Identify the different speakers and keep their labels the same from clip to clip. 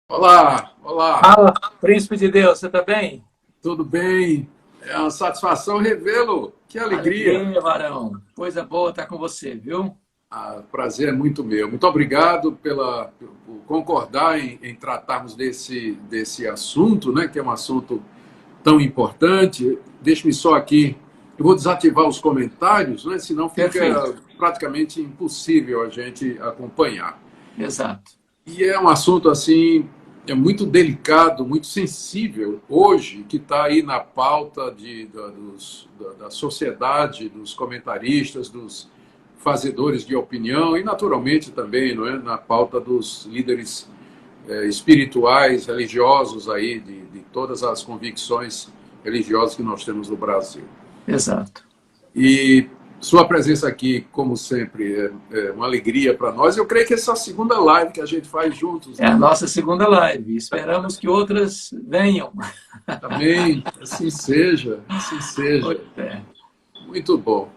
Speaker 1: Olá, olá,
Speaker 2: Fala, príncipe de Deus, você está bem?
Speaker 1: tudo bem? É uma satisfação revê-lo, que alegria.
Speaker 2: Alegria, varão. Coisa boa estar com você, viu?
Speaker 1: Prazer é muito meu. Muito obrigado por concordar em tratarmos desse assunto, né, que é um assunto tão importante. Deixe-me só aqui, eu vou desativar os comentários, né, senão
Speaker 2: Perfeito.
Speaker 1: fica praticamente impossível a gente acompanhar.
Speaker 2: Exato.
Speaker 1: E é um assunto assim, é muito delicado, muito sensível hoje, que está aí na pauta da sociedade, dos comentaristas, dos fazedores de opinião e, naturalmente, também não é, na pauta dos líderes espirituais, religiosos aí, de todas as convicções religiosas que nós temos no Brasil.
Speaker 2: Exato.
Speaker 1: E sua presença aqui, como sempre, é uma alegria para nós. Eu creio que essa é a segunda live que a gente faz juntos,
Speaker 2: É a
Speaker 1: né?
Speaker 2: nossa segunda live. Esperamos que outras venham.
Speaker 1: Amém. Assim seja, assim
Speaker 2: Pois
Speaker 1: seja.
Speaker 2: é.
Speaker 1: Muito bom.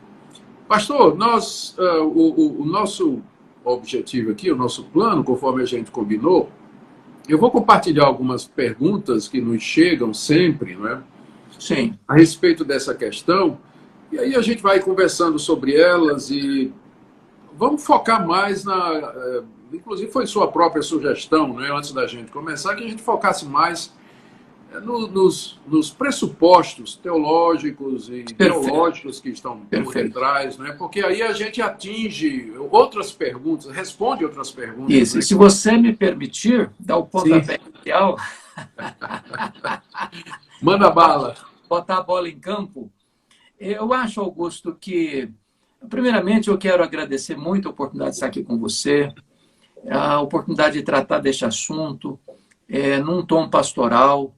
Speaker 1: Pastor, o nosso objetivo aqui, o nosso plano, conforme a gente combinou, eu vou compartilhar algumas perguntas que nos chegam sempre, não é?
Speaker 2: Sim,
Speaker 1: A respeito dessa questão, e aí a gente vai conversando sobre elas e vamos focar mais inclusive foi sua própria sugestão, né, antes da gente começar, que a gente focasse mais nos pressupostos teológicos e
Speaker 2: perfeito,
Speaker 1: ideológicos que estão por
Speaker 2: perfeito.
Speaker 1: detrás, né, porque aí a gente atinge outras perguntas, responde outras perguntas.
Speaker 2: Isso. E
Speaker 1: Né?
Speaker 2: se você me permitir dar o
Speaker 1: Sim,
Speaker 2: pontapé inicial,
Speaker 1: manda
Speaker 2: botar,
Speaker 1: bala.
Speaker 2: botar a bola em campo, eu acho, Augusto, que, primeiramente, eu quero agradecer muito a oportunidade de estar aqui com você, a oportunidade de tratar deste assunto num tom pastoral.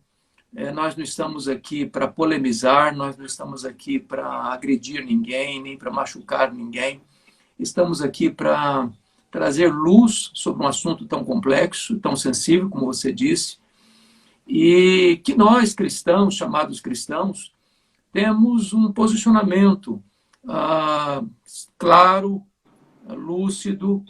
Speaker 2: Nós não estamos aqui para polemizar, nós não estamos aqui para agredir ninguém, nem para machucar ninguém. Estamos aqui para trazer luz sobre um assunto tão complexo, tão sensível, como você disse, e que nós, cristãos, chamados cristãos, temos um posicionamento ah, claro, lúcido,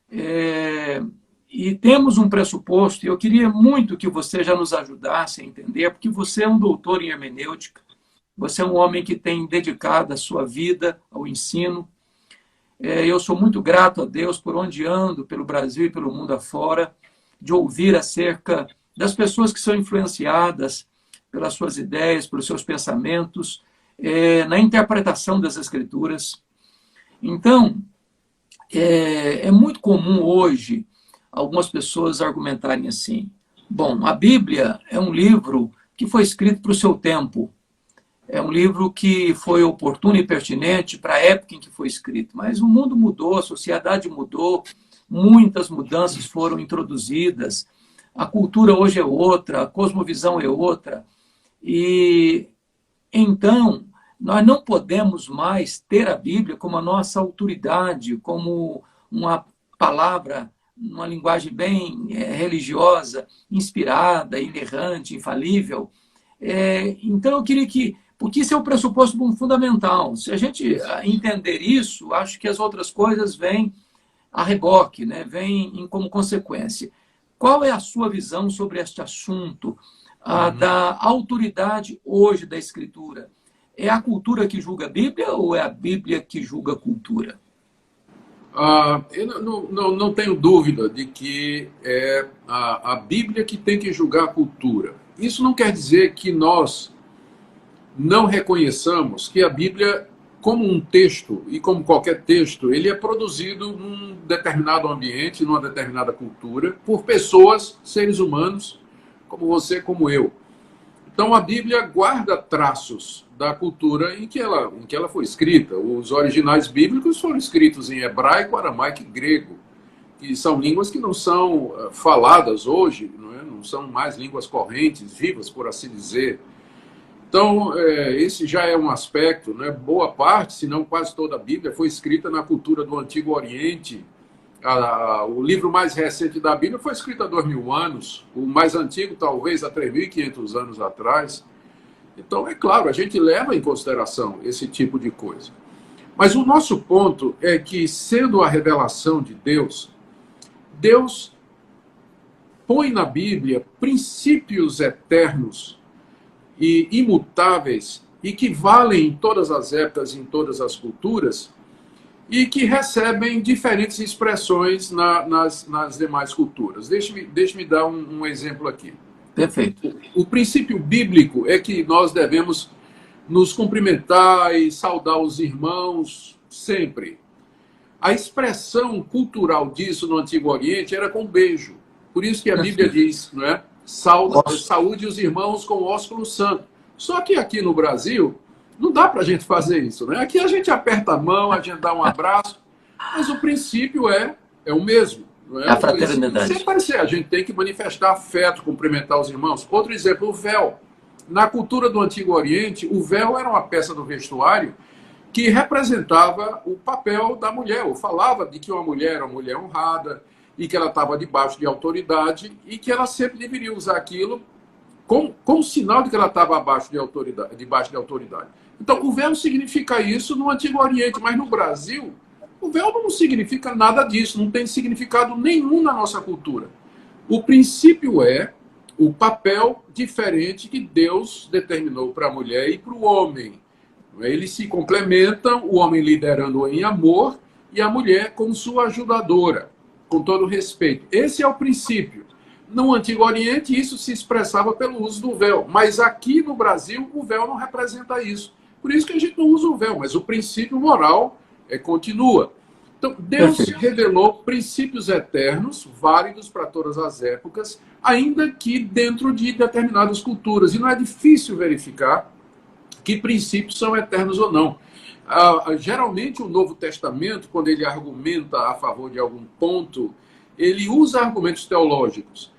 Speaker 2: é, e temos um pressuposto, e eu queria muito que você já nos ajudasse a entender, porque você é um doutor em hermenêutica, você é um homem que tem dedicado a sua vida ao ensino. Eu sou muito grato a Deus por onde ando, pelo Brasil e pelo mundo afora, de ouvir acerca das pessoas que são influenciadas pelas suas ideias, pelos seus pensamentos, na interpretação das Escrituras. Então, é muito comum hoje algumas pessoas argumentarem assim: bom, a Bíblia é um livro que foi escrito para o seu tempo, é um livro que foi oportuno e pertinente para a época em que foi escrito, mas o mundo mudou, a sociedade mudou, muitas mudanças foram introduzidas, a cultura hoje é outra, a cosmovisão é outra, e então, nós não podemos mais ter a Bíblia como a nossa autoridade, como uma palavra, uma linguagem bem religiosa, inspirada, inerrante, infalível. Então, eu queria que. Porque isso é o pressuposto fundamental. Se a gente entender isso, acho que as outras coisas vêm a reboque, né? Vêm como consequência. Qual é a sua visão sobre este assunto da autoridade hoje da Escritura? É a cultura que julga a Bíblia ou é a Bíblia que julga a cultura?
Speaker 1: Eu não tenho dúvida de que é a Bíblia que tem que julgar a cultura. Isso não quer dizer que nós não reconheçamos que a Bíblia, como um texto, e como qualquer texto, ele é produzido num determinado ambiente, numa determinada cultura, por pessoas, seres humanos, como você, como eu. Então a Bíblia guarda traços da cultura em que ela foi escrita. Os originais bíblicos foram escritos em hebraico, aramaico e grego, que são línguas que não são faladas hoje, não são mais línguas correntes, vivas, por assim dizer. Então, esse já é um aspecto, né? Boa parte, se não quase toda a Bíblia, foi escrita na cultura do Antigo Oriente. O livro mais recente da Bíblia foi escrito há 2000 anos, o mais antigo, talvez, há 3.500 anos atrás. Então, é claro, a gente leva em consideração esse tipo de coisa. Mas o nosso ponto é que, sendo a revelação de Deus, Deus põe na Bíblia princípios eternos e imutáveis e que valem em todas as épocas, em todas as culturas, e que recebem diferentes expressões nas demais culturas. Deixe-me dar um exemplo aqui.
Speaker 2: Perfeito.
Speaker 1: O princípio bíblico é que nós devemos nos cumprimentar e saudar os irmãos sempre. A expressão cultural disso no Antigo Oriente era com beijo. Por isso que a Bíblia diz, não é? Saúde os irmãos com ósculo santo. Só que aqui no Brasil, não dá para a gente fazer isso, né? Aqui a gente aperta a mão, a gente dá um abraço, mas o princípio é o mesmo. Não é?
Speaker 2: A fraternidade.
Speaker 1: Sempre parecer, a gente tem que manifestar afeto, cumprimentar os irmãos. Outro exemplo, o véu. Na cultura do Antigo Oriente, o véu era uma peça do vestuário que representava o papel da mulher, ou falava de que uma mulher era uma mulher honrada, e que ela estava debaixo de autoridade, e que ela sempre deveria usar aquilo como sinal de que ela estava debaixo de autoridade. Então, o véu significa isso no Antigo Oriente, mas no Brasil, o véu não significa nada disso, não tem significado nenhum na nossa cultura. O princípio é o papel diferente que Deus determinou para a mulher e para o homem. Eles se complementam, o homem liderando em amor e a mulher como sua ajudadora, com todo respeito. Esse é o princípio. No Antigo Oriente, isso se expressava pelo uso do véu, mas aqui no Brasil, o véu não representa isso. Por isso que a gente não usa o véu, mas o princípio moral continua. Então, Deus revelou princípios eternos, válidos para todas as épocas, ainda que dentro de determinadas culturas. E não é difícil verificar que princípios são eternos ou não. Geralmente, o Novo Testamento, quando ele argumenta a favor de algum ponto, ele usa argumentos teológicos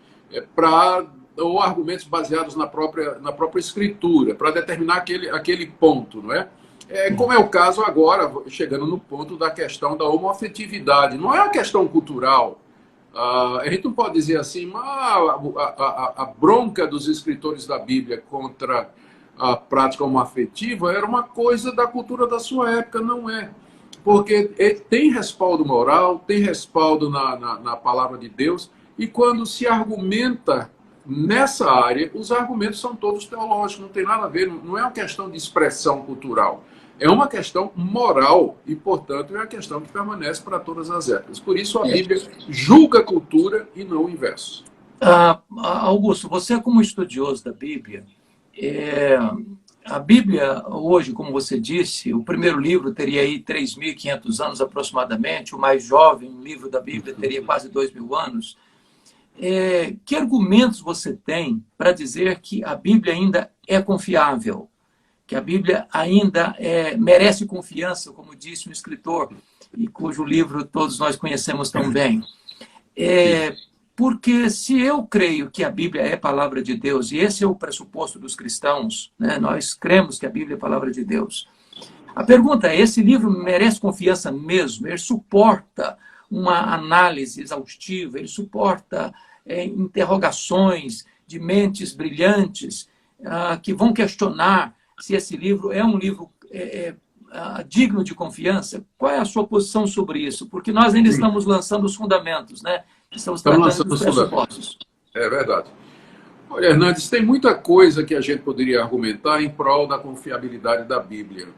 Speaker 1: ou argumentos baseados na própria Escritura, para determinar aquele ponto, não é? Como é o caso agora, chegando no ponto da questão da homoafetividade. Não é uma questão cultural. A gente não pode dizer assim, a bronca dos escritores da Bíblia contra a prática homoafetiva era uma coisa da cultura da sua época. Não é. Porque tem respaldo moral, tem respaldo na palavra de Deus, e quando se argumenta nessa área, os argumentos são todos teológicos, não tem nada a ver, não é uma questão de expressão cultural. É uma questão moral e, portanto, é uma questão que permanece para todas as épocas. Por isso, a Bíblia julga a cultura e não o inverso.
Speaker 2: Augusto, você como estudioso da Bíblia, a Bíblia hoje, como você disse, o primeiro livro teria aí 3.500 anos aproximadamente, o mais jovem livro da Bíblia teria quase 2.000 anos. Que argumentos você tem para dizer que a Bíblia ainda é confiável? Que a Bíblia ainda merece confiança, como disse um escritor, e cujo livro todos nós conhecemos tão bem. Porque se eu creio que a Bíblia é palavra de Deus, e esse é o pressuposto dos cristãos, né? Nós cremos que a Bíblia é palavra de Deus. A pergunta é, esse livro merece confiança mesmo? Ele suporta uma análise exaustiva, ele suporta interrogações de mentes brilhantes que vão questionar se esse livro é um livro digno de confiança? Qual é a sua posição sobre isso? Porque nós ainda estamos lançando os fundamentos, né? Estamos tratando dos pressupostos.
Speaker 1: É verdade. Olha, Hernandes, tem muita coisa que a gente poderia argumentar em prol da confiabilidade da Bíblia.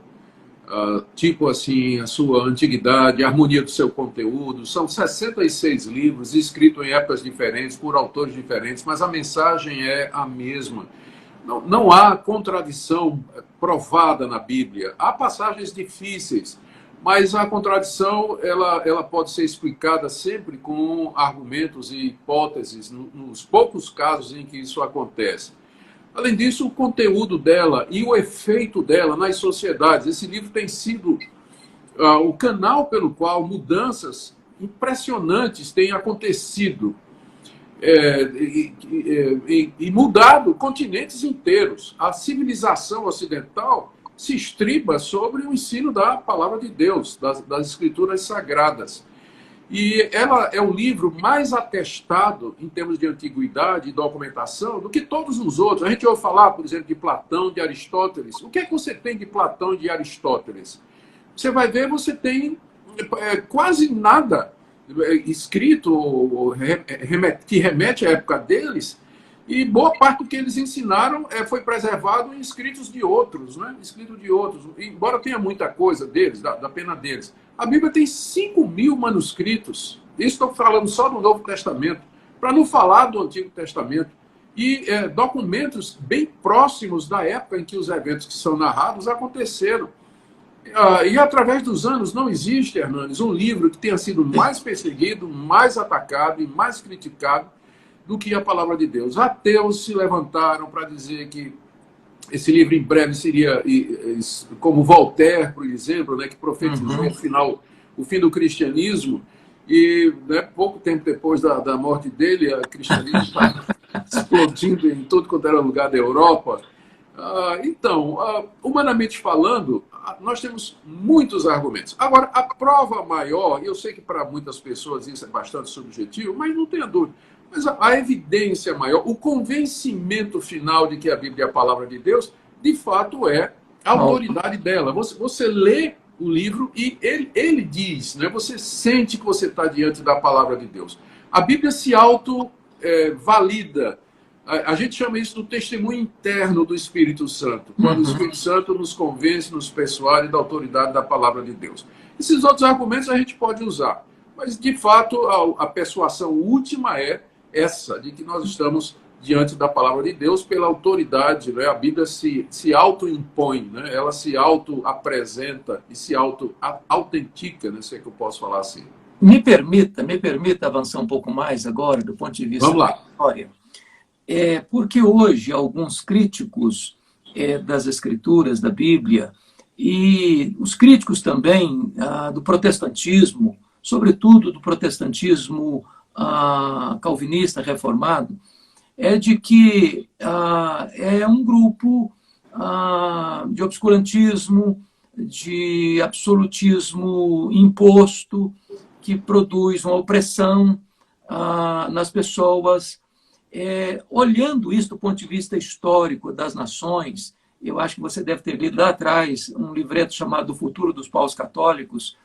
Speaker 1: Tipo assim, a sua antiguidade, a harmonia do seu conteúdo. São 66 livros escritos em épocas diferentes, por autores diferentes, mas a mensagem é a mesma. Não há contradição provada na Bíblia. Há passagens difíceis, mas a contradição ela pode ser explicada sempre com argumentos e hipóteses, nos poucos casos em que isso acontece. Além disso, o conteúdo dela e o efeito dela nas sociedades. Esse livro tem sido o canal pelo qual mudanças impressionantes têm acontecido e mudado continentes inteiros. A civilização ocidental se estriba sobre o ensino da palavra de Deus, das escrituras sagradas. E ela é o livro mais atestado em termos de antiguidade e documentação do que todos os outros. A gente ouve falar, por exemplo, de Platão, de Aristóteles. O que é que você tem de Platão e de Aristóteles? Você vai ver, você tem quase nada escrito que remete à época deles, e boa parte do que eles ensinaram foi preservado em escritos de outros, né? Escritos de outros. Embora tenha muita coisa deles, da pena deles. A Bíblia tem 5.000 manuscritos. Isso estou falando só do Novo Testamento, para não falar do Antigo Testamento. E documentos bem próximos da época em que os eventos que são narrados aconteceram. E através dos anos não existe, Hernandes, um livro que tenha sido mais perseguido, mais atacado e mais criticado do que a palavra de Deus. Ateus se levantaram para dizer que esse livro em breve seria como Voltaire, por exemplo, né, que profetizou o fim do cristianismo, e né, pouco tempo depois da morte dele, o cristianismo está explodindo em todo quanto era lugar da Europa. Então, humanamente falando, nós temos muitos argumentos. Agora, a prova maior, e eu sei que para muitas pessoas isso é bastante subjetivo, mas não tenha dúvida, mas a evidência maior, o convencimento final de que a Bíblia é a palavra de Deus, de fato é a autoridade dela. Você lê o livro e ele diz, né? Você sente que você está diante da palavra de Deus. A Bíblia se auto-valida. A gente chama isso do testemunho interno do Espírito Santo, quando o Espírito Santo nos convence, nos persuade da autoridade da palavra de Deus. Esses outros argumentos a gente pode usar, mas de fato a persuasão última é essa, de que nós estamos diante da palavra de Deus pela autoridade, né? A Bíblia se auto-impõe, né? Ela se auto-apresenta e se autentica, né? Se é que eu posso falar assim.
Speaker 2: Me permita avançar um pouco mais agora, do ponto de vista da história. Porque hoje alguns críticos das Escrituras, da Bíblia, e os críticos também do protestantismo, sobretudo do protestantismo calvinista reformado, de que é um grupo de obscurantismo, de absolutismo imposto, que produz uma opressão nas pessoas. Olhando isso do ponto de vista histórico das nações, eu acho que você deve ter lido lá atrás um livreto chamado O Futuro dos Povos Católicos,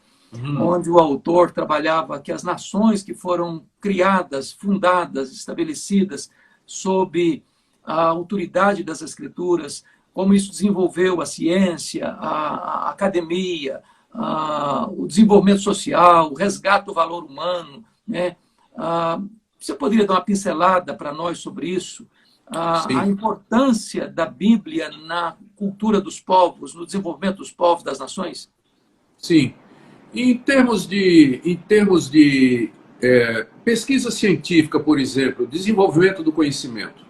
Speaker 2: onde o autor trabalhava que as nações que foram criadas, fundadas, estabelecidas sob a autoridade das Escrituras, como isso desenvolveu a ciência, a academia, o desenvolvimento social, o resgate do valor humano, né? Você poderia dar uma pincelada para nós sobre isso? A importância da Bíblia na cultura dos povos, no desenvolvimento dos povos, das nações?
Speaker 1: Sim. Em termos de pesquisa científica, por exemplo, desenvolvimento do conhecimento,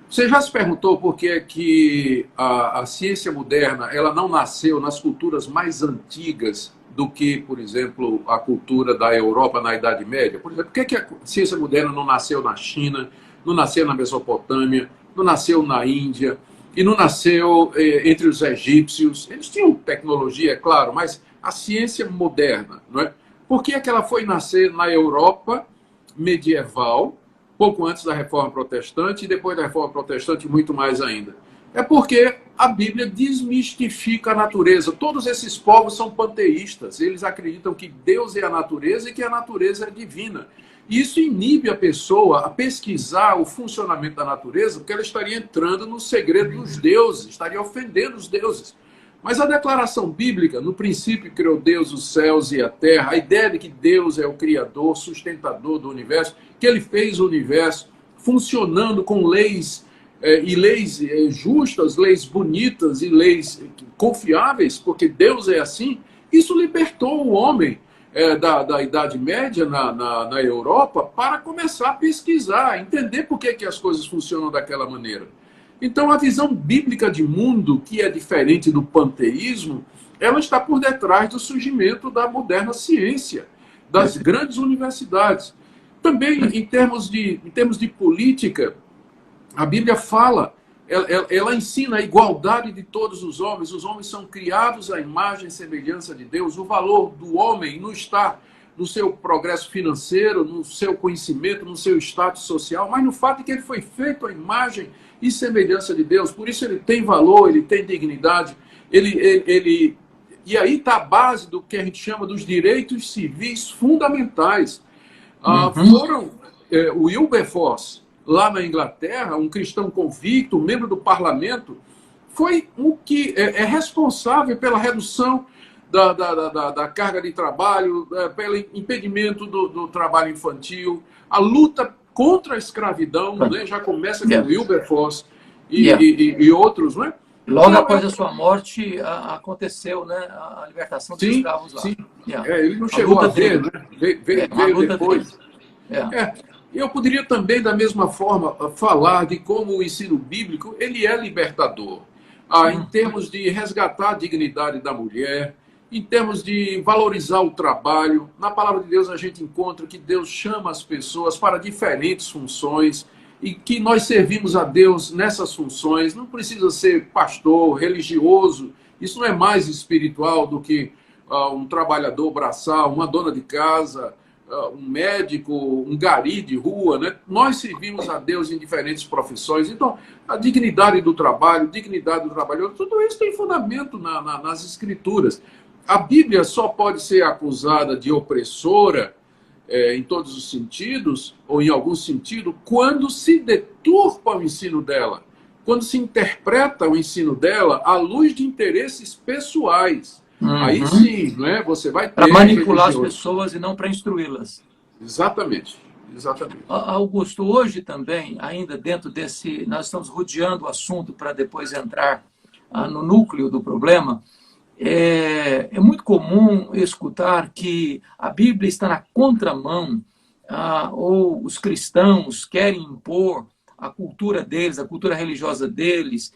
Speaker 1: você já se perguntou por que é que a ciência moderna ela não nasceu nas culturas mais antigas do que, por exemplo, a cultura da Europa na Idade Média? Por exemplo, por que a ciência moderna não nasceu na China, não nasceu na Mesopotâmia, não nasceu na Índia, e não nasceu entre os egípcios? Eles tinham tecnologia, é claro, mas a ciência moderna, não é? Por que é que ela foi nascer na Europa medieval, pouco antes da Reforma Protestante, e depois da Reforma Protestante muito mais ainda? É porque a Bíblia desmistifica a natureza. Todos esses povos são panteístas. Eles acreditam que Deus é a natureza e que a natureza é divina. E isso inibe a pessoa a pesquisar o funcionamento da natureza, porque ela estaria entrando no segredo dos deuses, estaria ofendendo os deuses. Mas a declaração bíblica, no princípio criou Deus os céus e a terra, a ideia de que Deus é o criador, sustentador do universo, que ele fez o universo funcionando com leis e leis justas, leis bonitas e leis confiáveis, porque Deus é assim, isso libertou o homem da Idade Média na Europa para começar a pesquisar, entender por que as coisas funcionam daquela maneira. Então, a visão bíblica de mundo, que é diferente do panteísmo, ela está por detrás do surgimento da moderna ciência, das grandes universidades. Também, em termos de política, a Bíblia fala, ela ensina a igualdade de todos os homens são criados à imagem e semelhança de Deus, o valor do homem não está no seu progresso financeiro, no seu conhecimento, no seu status social, mas no fato de que ele foi feito à imagem e semelhança de Deus. Por isso ele tem valor, ele tem dignidade, ele E aí está a base do que a gente chama dos direitos civis fundamentais. O Wilberforce, lá na Inglaterra, um cristão convicto, membro do parlamento, foi o que é responsável pela redução da carga de trabalho, pelo impedimento do trabalho infantil, a luta contra a escravidão, né? Já começa com Wilberforce e outros, né?
Speaker 2: Logo então, após a sua morte, aconteceu, né, a libertação dos escravos lá.
Speaker 1: Sim. Ele não chegou a ver, né? Veio depois. Eu poderia também, da mesma forma, falar de como o ensino bíblico ele é libertador. Em termos de resgatar a dignidade da mulher, em termos de valorizar o trabalho. Na palavra de Deus a gente encontra que Deus chama as pessoas para diferentes funções e que nós servimos a Deus nessas funções. Não precisa ser pastor, religioso. Isso não é mais espiritual do que um trabalhador braçal, uma dona de casa, um médico, um gari de rua, né? Nós servimos a Deus em diferentes profissões. Então, a dignidade do trabalho, dignidade do trabalhador, tudo isso tem fundamento nas Escrituras. A Bíblia só pode ser acusada de opressora em todos os sentidos, ou em algum sentido, quando se deturpa o ensino dela, quando se interpreta o ensino dela à luz de interesses pessoais. Aí sim, né, você vai ter...
Speaker 2: Para manipular as pessoas e não para instruí-las.
Speaker 1: Exatamente.
Speaker 2: Augusto, hoje também, ainda dentro desse... Nós estamos rodeando o assunto para depois entrar no núcleo do problema. É muito comum escutar que a Bíblia está na contramão, ou os cristãos querem impor a cultura deles, a cultura religiosa deles,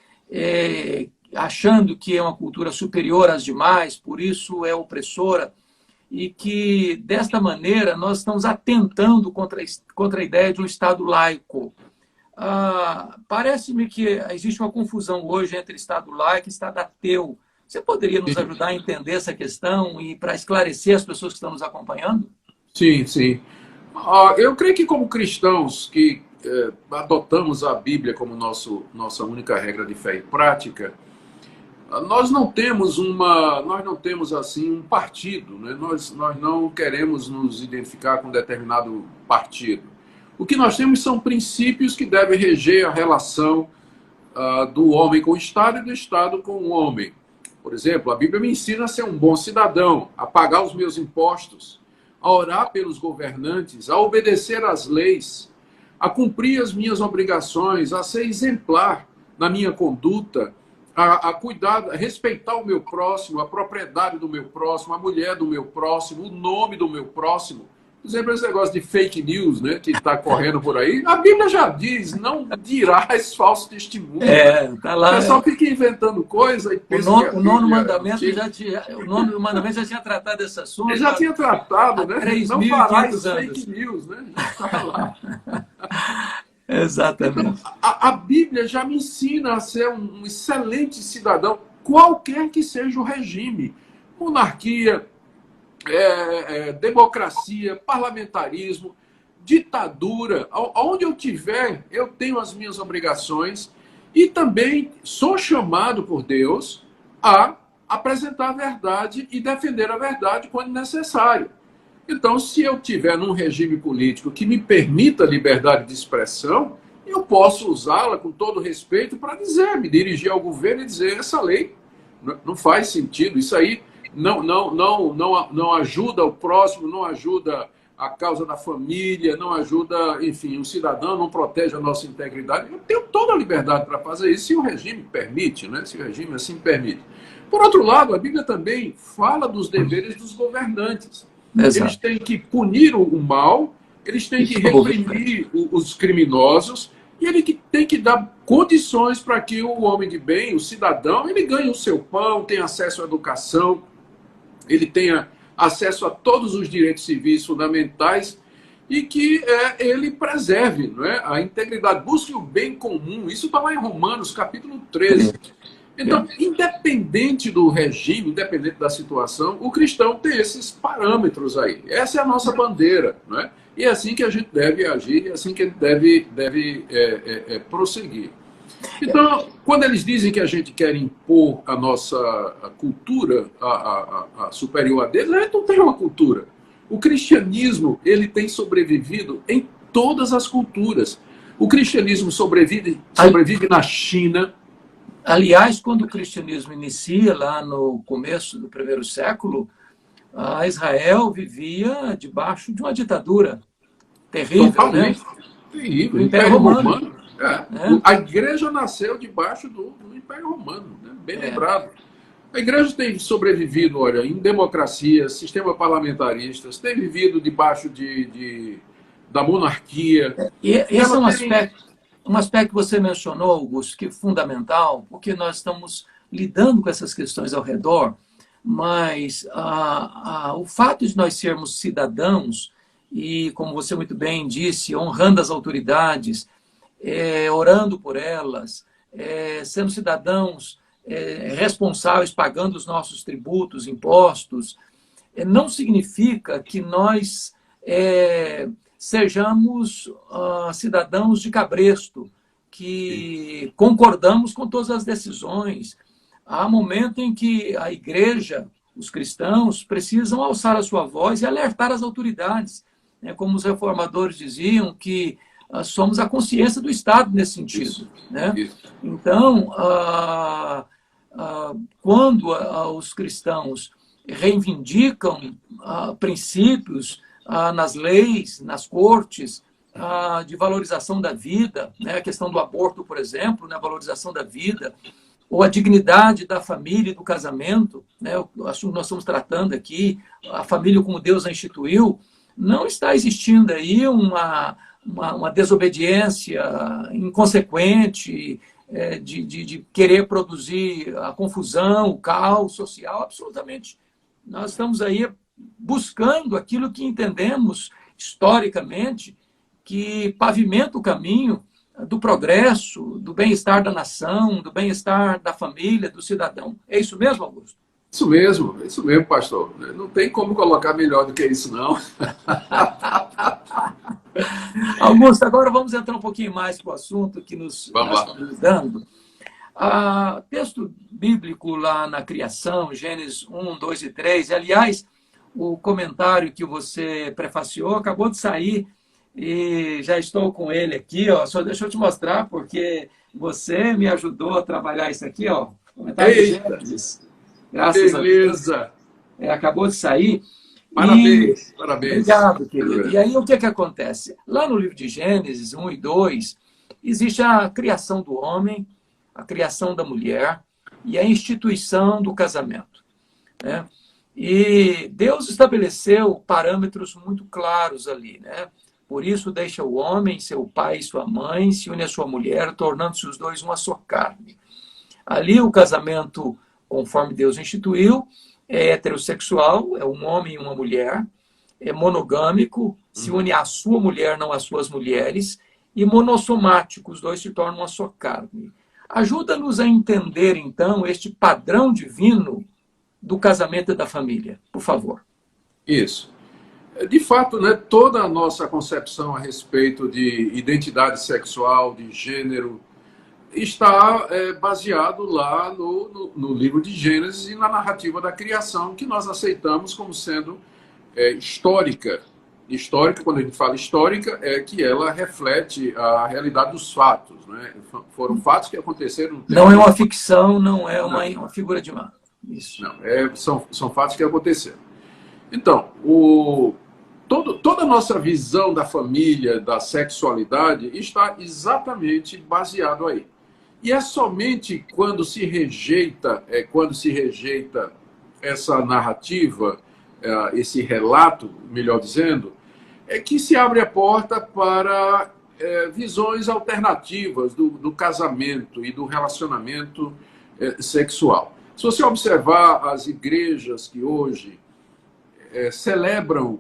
Speaker 2: achando que é uma cultura superior às demais, por isso é opressora, e que, desta maneira, nós estamos atentando contra a ideia de um Estado laico. Parece-me que existe uma confusão hoje entre Estado laico e Estado ateu. Você poderia nos ajudar a entender essa questão e para esclarecer as pessoas que estão nos acompanhando?
Speaker 1: Sim. Eu creio que como cristãos que adotamos a Bíblia como nossa única regra de fé e prática, nós não temos assim um partido, né? Nós não queremos nos identificar com determinado partido. O que nós temos são princípios que devem reger a relação do homem com o Estado e do Estado com o homem. Por exemplo, a Bíblia me ensina a ser um bom cidadão, a pagar os meus impostos, a orar pelos governantes, a obedecer às leis, a cumprir as minhas obrigações, a ser exemplar na minha conduta, a cuidar, a respeitar o meu próximo, a propriedade do meu próximo, a mulher do meu próximo, o nome do meu próximo. Por exemplo, esse negócio de fake news, né, que está correndo por aí, a Bíblia já diz, não dirás falso testemunho.
Speaker 2: Tá lá.
Speaker 1: O pessoal fica inventando coisa e pensa
Speaker 2: o nono mandamento já tinha tratado desse assunto.
Speaker 1: Ele já tinha tratado, né? Não farás
Speaker 2: anos.
Speaker 1: Fake news, né? Já está lá.
Speaker 2: Exatamente.
Speaker 1: Então, a Bíblia já me ensina a ser um excelente cidadão, qualquer que seja o regime. Monarquia, democracia, parlamentarismo, ditadura, aonde eu tiver, eu tenho as minhas obrigações e também sou chamado por Deus a apresentar a verdade e defender a verdade quando necessário. Então, se eu tiver num regime político que me permita liberdade de expressão, eu posso usá-la com todo respeito para me dirigir ao governo e dizer, essa lei não faz sentido, isso aí não ajuda o próximo, não ajuda a causa da família, não ajuda, enfim, o cidadão, não protege a nossa integridade. Eu tenho toda a liberdade para fazer isso, se o regime permite, né? Se o regime assim permite. Por outro lado, a Bíblia também fala dos deveres dos governantes.
Speaker 2: Exato.
Speaker 1: Eles têm que punir o mal, eles têm que reprimir os criminosos, e ele tem que dar condições para que o homem de bem, o cidadão, ele ganhe o seu pão, tenha acesso à educação, ele tenha acesso a todos os direitos civis fundamentais e que ele preserve, não é, a integridade, busque o bem comum. Isso está lá em Romanos, capítulo 13. Então, independente do regime, independente da situação, o cristão tem esses parâmetros aí. Essa é a nossa bandeira, não é? E é assim que a gente deve agir, é assim que a gente deve prosseguir. Então, quando eles dizem que a gente quer impor a nossa cultura a superior a deles, eles não tem uma cultura. O cristianismo, ele tem sobrevivido em todas as culturas. O cristianismo sobrevive na China.
Speaker 2: Aliás, quando o cristianismo inicia, lá no começo do primeiro século, a Israel vivia debaixo de uma ditadura terrível,
Speaker 1: Totalmente.
Speaker 2: né?
Speaker 1: Terrível.
Speaker 2: Do Império Romano.
Speaker 1: É. A igreja nasceu debaixo do Império Romano, né? Bem lembrado. A igreja tem sobrevivido, olha, em democracia, sistema parlamentaristas, tem vivido debaixo da monarquia.
Speaker 2: E esse é
Speaker 1: Ela tem...
Speaker 2: um aspecto que você mencionou, Augusto, que é fundamental, porque nós estamos lidando com essas questões ao redor, mas o fato de nós sermos cidadãos e, como você muito bem disse, honrando as autoridades, orando por elas, sendo cidadãos responsáveis, pagando os nossos tributos, impostos, não significa que nós sejamos cidadãos de cabresto, que concordamos com todas as decisões. Há momento em que a igreja, os cristãos, precisam alçar a sua voz e alertar as autoridades. Como os reformadores diziam, que somos a consciência do Estado nesse sentido.
Speaker 1: Isso,
Speaker 2: né?
Speaker 1: isso.
Speaker 2: Então, quando os cristãos reivindicam princípios nas leis, nas cortes, de valorização da vida, né? A questão do aborto, por exemplo, né? A valorização da vida, ou a dignidade da família e do casamento, né? O assunto que nós estamos tratando aqui, a família como Deus a instituiu, não está existindo aí uma desobediência inconsequente, de querer produzir a confusão, o caos social, absolutamente. Nós estamos aí buscando aquilo que entendemos historicamente que pavimenta o caminho do progresso, do bem-estar da nação, do bem-estar da família, do cidadão. É isso mesmo, Augusto?
Speaker 1: Isso mesmo, pastor. Não tem como colocar melhor do que isso, não.
Speaker 2: Augusto, agora vamos entrar um pouquinho mais para o assunto que nós estamos lidando. Texto bíblico lá na criação, Gênesis 1, 2 e 3. Aliás, o comentário que você prefaciou acabou de sair e já estou com ele aqui. Só deixa eu te mostrar, porque você me ajudou a trabalhar isso aqui. Comentário de Gênesis. Graças a Deus. Acabou de sair.
Speaker 1: Parabéns.
Speaker 2: Obrigado, querido. E aí, o que acontece? Lá no livro de Gênesis 1 e 2, existe a criação do homem, a criação da mulher e a instituição do casamento. Né? E Deus estabeleceu parâmetros muito claros ali. Né? Por isso, deixa o homem, seu pai e sua mãe, se une à sua mulher, tornando-se os dois uma só carne. Ali, o casamento, conforme Deus instituiu, é heterossexual, é um homem e uma mulher, é monogâmico, se une à sua mulher, não às suas mulheres, e monossomático, os dois se tornam uma só carne. Ajuda-nos a entender, então, este padrão divino do casamento e da família, por favor.
Speaker 1: Isso. De fato, né, toda a nossa concepção a respeito de identidade sexual, de gênero, está baseado lá no livro de Gênesis e na narrativa da criação, que nós aceitamos como sendo histórica. Histórica, quando a gente fala histórica, é que ela reflete a realidade dos fatos. Né? Foram fatos que aconteceram...
Speaker 2: Não é uma ficção, não é uma figura de mar. Isso.
Speaker 1: Não, são fatos que aconteceram. Então, toda a nossa visão da família, da sexualidade, está exatamente baseado aí. E é somente quando se rejeita essa narrativa, esse relato, melhor dizendo, que se abre a porta para visões alternativas do casamento e do relacionamento sexual. Se você observar as igrejas que hoje celebram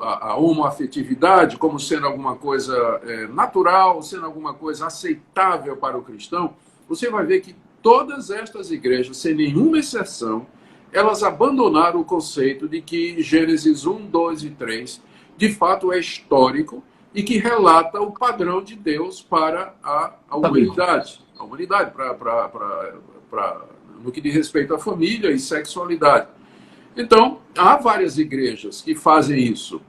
Speaker 1: a homoafetividade como sendo alguma coisa natural, sendo alguma coisa aceitável para o cristão, você vai ver que todas estas igrejas, sem nenhuma exceção, elas abandonaram o conceito de que Gênesis 1, 2 e 3, de fato, é histórico e que relata o padrão de Deus para a humanidade. A humanidade, no que diz respeito à família e sexualidade. Então, há várias igrejas que fazem isso,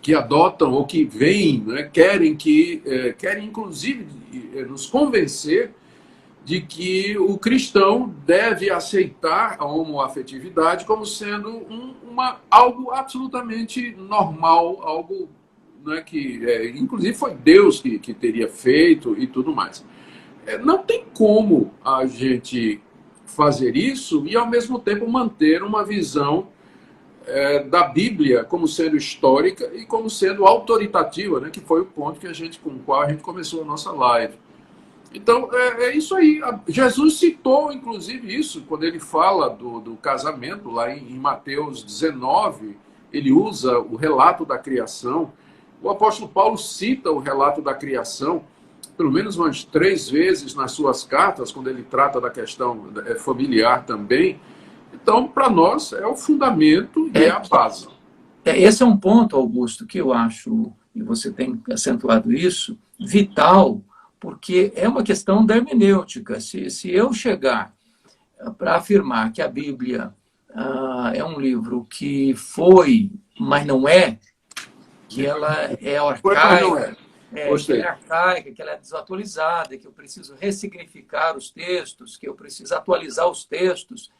Speaker 1: que adotam ou que vêm, né, querem inclusive nos convencer de que o cristão deve aceitar a homoafetividade como sendo algo absolutamente normal, algo, né, que inclusive foi Deus que teria feito e tudo mais. Não tem como a gente fazer isso e, ao mesmo tempo, manter uma visão da Bíblia como sendo histórica e como sendo autoritativa, né, que foi o ponto com o qual a gente começou a nossa live. Então, é isso aí. Jesus citou, inclusive, isso, quando ele fala do casamento, lá em Mateus 19, ele usa o relato da criação. O apóstolo Paulo cita o relato da criação, pelo menos umas 3 vezes nas suas cartas, quando ele trata da questão familiar também. Então, para nós, é o fundamento e é a base.
Speaker 2: Esse é um ponto, Augusto, que eu acho, e você tem acentuado isso, vital, porque é uma questão da hermenêutica. Se eu chegar para afirmar que a Bíblia é um livro que foi, mas não é, que ela é arcaica, que ela é arcaica, que ela é desatualizada, que eu preciso ressignificar os textos, que eu preciso atualizar os textos,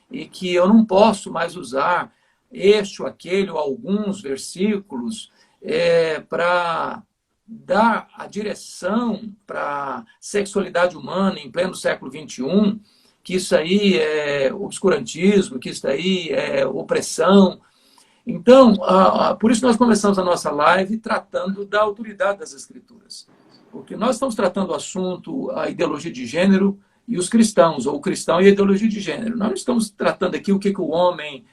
Speaker 2: e que eu não posso mais usar este ou aquele ou alguns versículos para dar a direção para a sexualidade humana em pleno século XXI, que isso aí é obscurantismo, que isso aí é opressão. Então, por isso nós começamos a nossa live tratando da autoridade das Escrituras. Porque nós estamos tratando o assunto, a ideologia de gênero e os cristãos, ou o cristão e a ideologia de gênero. Nós não estamos tratando aqui o que o homem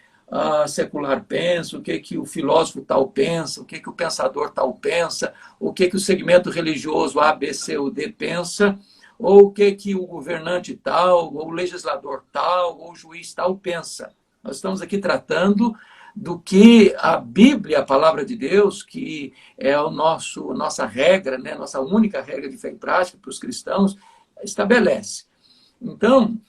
Speaker 2: secular pensa, o que o filósofo tal pensa, o que o pensador tal pensa, o que o segmento religioso A, B, C ou D pensa, ou o que o governante tal, ou o legislador tal, ou o juiz tal pensa. Nós estamos aqui tratando do que a Bíblia, a palavra de Deus, que é nossa regra, né, nossa única regra de fé e prática para os cristãos, estabelece. Então,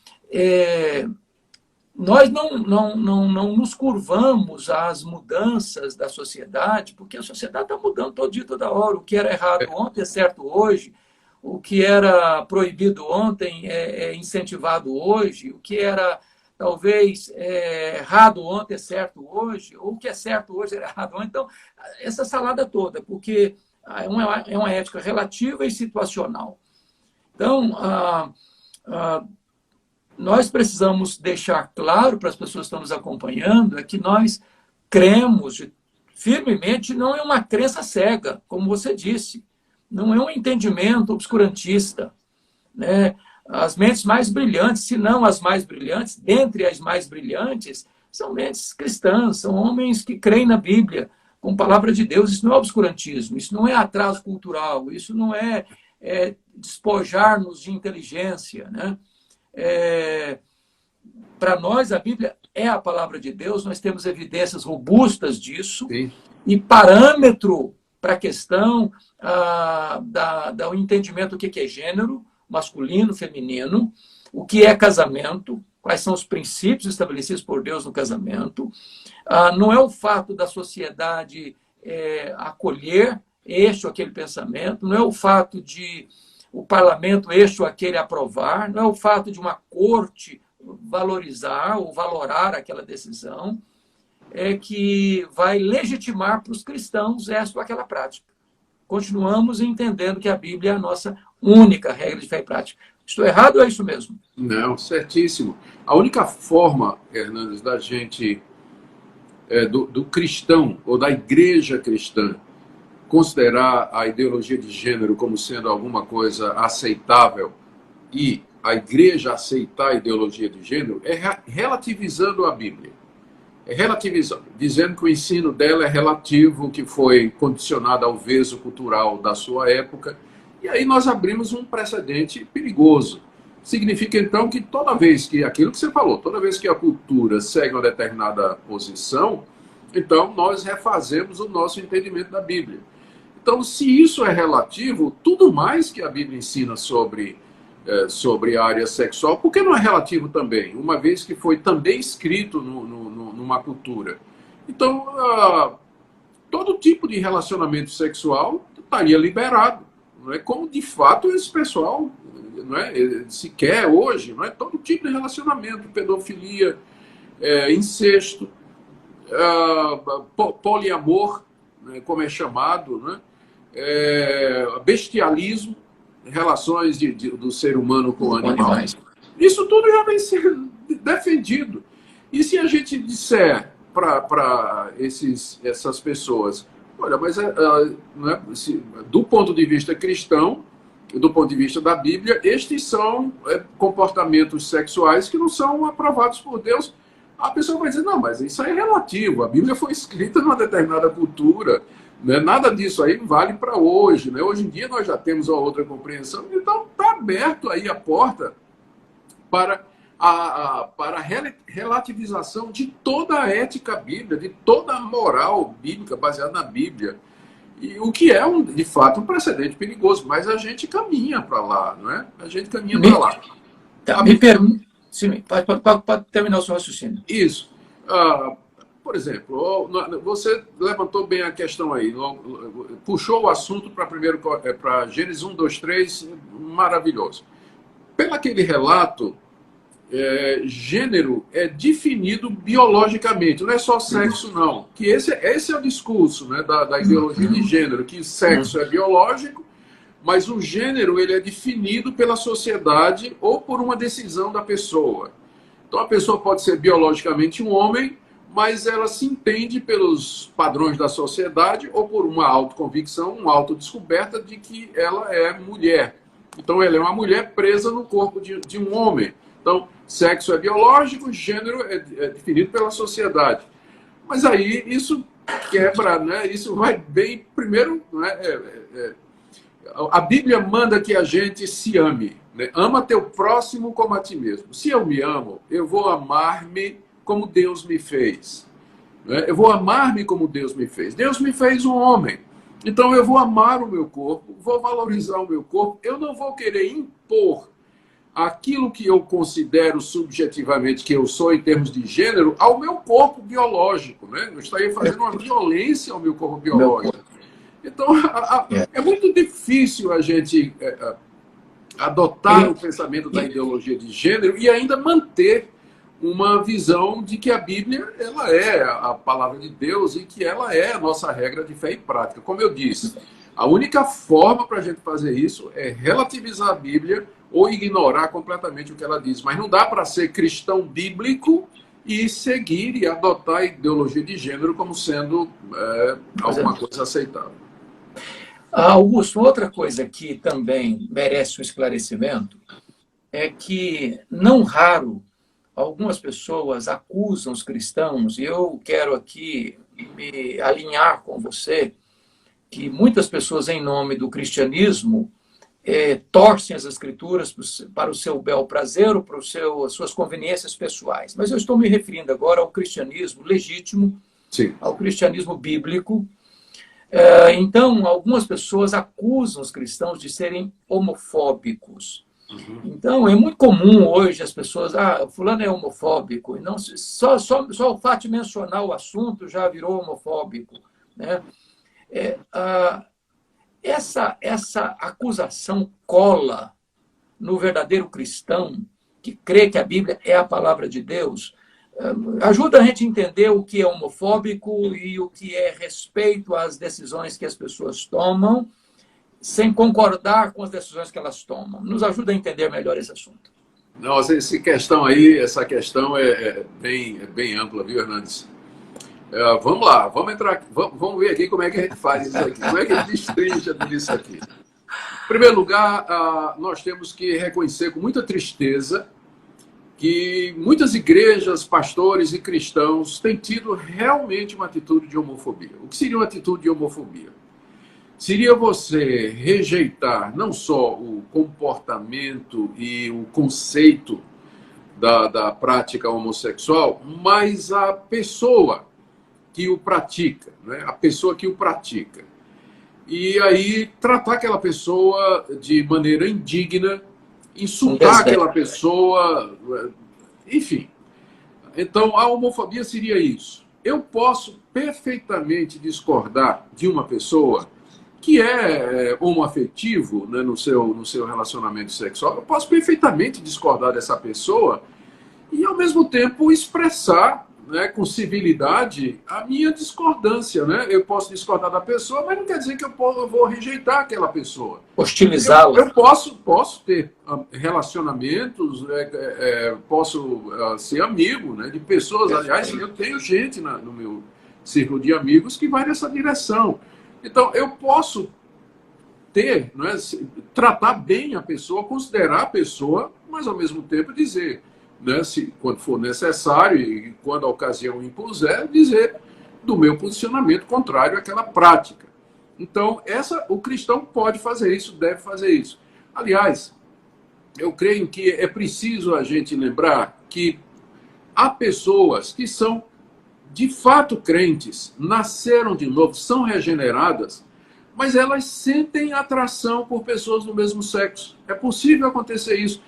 Speaker 2: nós não nos curvamos às mudanças da sociedade, porque a sociedade está mudando todo dia, toda hora. O que era errado ontem é certo hoje, o que era proibido ontem é incentivado hoje, o que era talvez errado ontem é certo hoje, ou o que é certo hoje é errado ontem. Então, essa salada toda, porque é uma ética relativa e situacional. Então, nós precisamos deixar claro para as pessoas que estão nos acompanhando que nós cremos firmemente, não é uma crença cega, como você disse, não é um entendimento obscurantista, né? As mentes mais brilhantes, se não as mais brilhantes, dentre as mais brilhantes, são mentes cristãs, são homens que creem na Bíblia, com a palavra de Deus. Isso não é obscurantismo, isso não é atraso cultural, isso não é despojar-nos de inteligência, né? Para nós, a Bíblia é a palavra de Deus, nós temos evidências robustas disso. Sim. E parâmetro para a questão do entendimento do que é gênero, masculino, feminino, o que é casamento, quais são os princípios estabelecidos por Deus no casamento. Não é o fato da sociedade acolher este ou aquele pensamento, não é o fato de o parlamento este ou aquele aprovar, não é o fato de uma corte valorizar ou valorar aquela decisão, que vai legitimar para os cristãos esta ou aquela prática. Continuamos entendendo que a Bíblia é a nossa única regra de fé e prática. Estou errado ou é isso mesmo?
Speaker 1: Não, certíssimo. A única forma, Hernandes, da gente, do cristão ou da igreja cristã, considerar a ideologia de gênero como sendo alguma coisa aceitável e a igreja aceitar a ideologia de gênero é relativizando a Bíblia. É relativizando, dizendo que o ensino dela é relativo, que foi condicionado ao veso cultural da sua época. E aí nós abrimos um precedente perigoso. Significa, então, que toda vez que, aquilo que você falou, toda vez que a cultura segue uma determinada posição, então nós refazemos o nosso entendimento da Bíblia. Então, se isso é relativo, tudo mais que a Bíblia ensina sobre a área sexual, por que não é relativo também? Uma vez que foi também escrito numa cultura. Então, todo tipo de relacionamento sexual estaria liberado. Não é? Como, de fato, esse pessoal não é, se quer hoje. Não é? Todo tipo de relacionamento, pedofilia, incesto, poliamor, né, como é chamado, né? Bestialismo, relações do ser humano com animais. Isso tudo já vem sendo defendido. E se a gente disser para essas pessoas, olha, mas né, do ponto de vista cristão, do ponto de vista da Bíblia, estes são comportamentos sexuais que não são aprovados por Deus, a pessoa vai dizer, não, mas isso aí é relativo, a Bíblia foi escrita numa determinada cultura, né? Nada disso aí vale para hoje, né? Hoje em dia nós já temos uma outra compreensão, então está aberto aí a porta para para a relativização de toda a ética bíblica, de toda a moral bíblica baseada na Bíblia. E o que é, de fato, um precedente perigoso, mas a gente caminha para lá, não é? A gente caminha para lá.
Speaker 2: Tá, me permite. Sim, pode terminar o seu raciocínio.
Speaker 1: Isso. Por exemplo, você levantou bem a questão aí, puxou o assunto para Gênesis 1, 2, 3, maravilhoso. Pelo aquele relato, gênero é definido biologicamente, não é só sexo, não. Que esse é o discurso, né, da ideologia de gênero, que sexo é biológico, mas o gênero ele é definido pela sociedade ou por uma decisão da pessoa. Então a pessoa pode ser biologicamente um homem, mas ela se entende pelos padrões da sociedade ou por uma autoconvicção, uma autodescoberta de que ela é mulher. Então ela é uma mulher presa no corpo de um homem. Então, sexo é biológico, gênero é definido pela sociedade. Mas aí isso quebra, né? Isso vai bem. Primeiro, né? A Bíblia manda que a gente se ame. Né? Ama teu próximo como a ti mesmo. Se eu me amo, eu vou amar-me como Deus me fez. Né? Eu vou amar-me como Deus me fez. Deus me fez um homem. Então eu vou amar o meu corpo, vou valorizar o meu corpo. Eu não vou querer impor aquilo que eu considero subjetivamente que eu sou em termos de gênero ao meu corpo biológico, né? Eu estaria fazendo uma violência ao meu corpo biológico. Então, é muito difícil a gente adotar o pensamento da ideologia de gênero e ainda manter uma visão de que a Bíblia ela é a palavra de Deus e que ela é a nossa regra de fé e prática. Como eu disse, a única forma para a gente fazer isso é relativizar a Bíblia ou ignorar completamente o que ela diz. Mas não dá para ser cristão bíblico e seguir e adotar a ideologia de gênero como sendo alguma coisa aceitável.
Speaker 2: Augusto, outra coisa que também merece um esclarecimento é que, não raro, algumas pessoas acusam os cristãos, e eu quero aqui me alinhar com você, que muitas pessoas, em nome do cristianismo, torcem as escrituras para o seu bel prazer ou para as suas conveniências pessoais. Mas eu estou me referindo agora ao cristianismo legítimo, sim, ao cristianismo bíblico. Então, algumas pessoas acusam os cristãos de serem homofóbicos. Uhum. Então, é muito comum hoje as pessoas, fulano é homofóbico, e não só o fato de mencionar o assunto já virou homofóbico, né? Essa acusação cola no verdadeiro cristão que crê que a Bíblia é a palavra de Deus. Ajuda a gente a entender o que é homofóbico e o que é respeito às decisões que as pessoas tomam, sem concordar com as decisões que elas tomam. Nos ajuda a entender melhor esse assunto.
Speaker 1: Nossa, essa questão é bem ampla, viu, Hernandes? Vamos lá, vamos ver aqui como é que a gente faz isso aqui, como é que a gente destrincha tudo isso aqui. Em primeiro lugar, nós temos que reconhecer com muita tristeza que muitas igrejas, pastores e cristãos têm tido realmente uma atitude de homofobia. O que seria uma atitude de homofobia? Seria você rejeitar não só o comportamento e o conceito da prática homossexual, mas a pessoa que o pratica, né? A pessoa que o pratica. e aí tratar aquela pessoa de maneira indigna, insultar aquela pessoa, enfim. Então, a homofobia seria isso. Eu posso perfeitamente discordar de uma pessoa que é homoafetivo, né, no seu relacionamento sexual. Eu posso perfeitamente discordar dessa pessoa e, ao mesmo tempo, expressar, né, com civilidade a minha discordância. Né? Eu posso discordar da pessoa, mas não quer dizer que eu vou rejeitar aquela pessoa.
Speaker 2: Hostilizá-la.
Speaker 1: Eu posso ter relacionamentos, posso ser amigo, né, de pessoas. Aliás, eu tenho gente no meu círculo de amigos que vai nessa direção. Então, eu posso ter, né, tratar bem a pessoa, considerar a pessoa, mas ao mesmo tempo dizer, né, quando for necessário e quando a ocasião impuser, dizer do meu posicionamento contrário àquela prática. Então, o cristão pode fazer isso, deve fazer isso. Aliás, eu creio que é preciso a gente lembrar que há pessoas que são de fato crentes, nasceram de novo, são regeneradas, mas elas sentem atração por pessoas do mesmo sexo. É possível acontecer isso.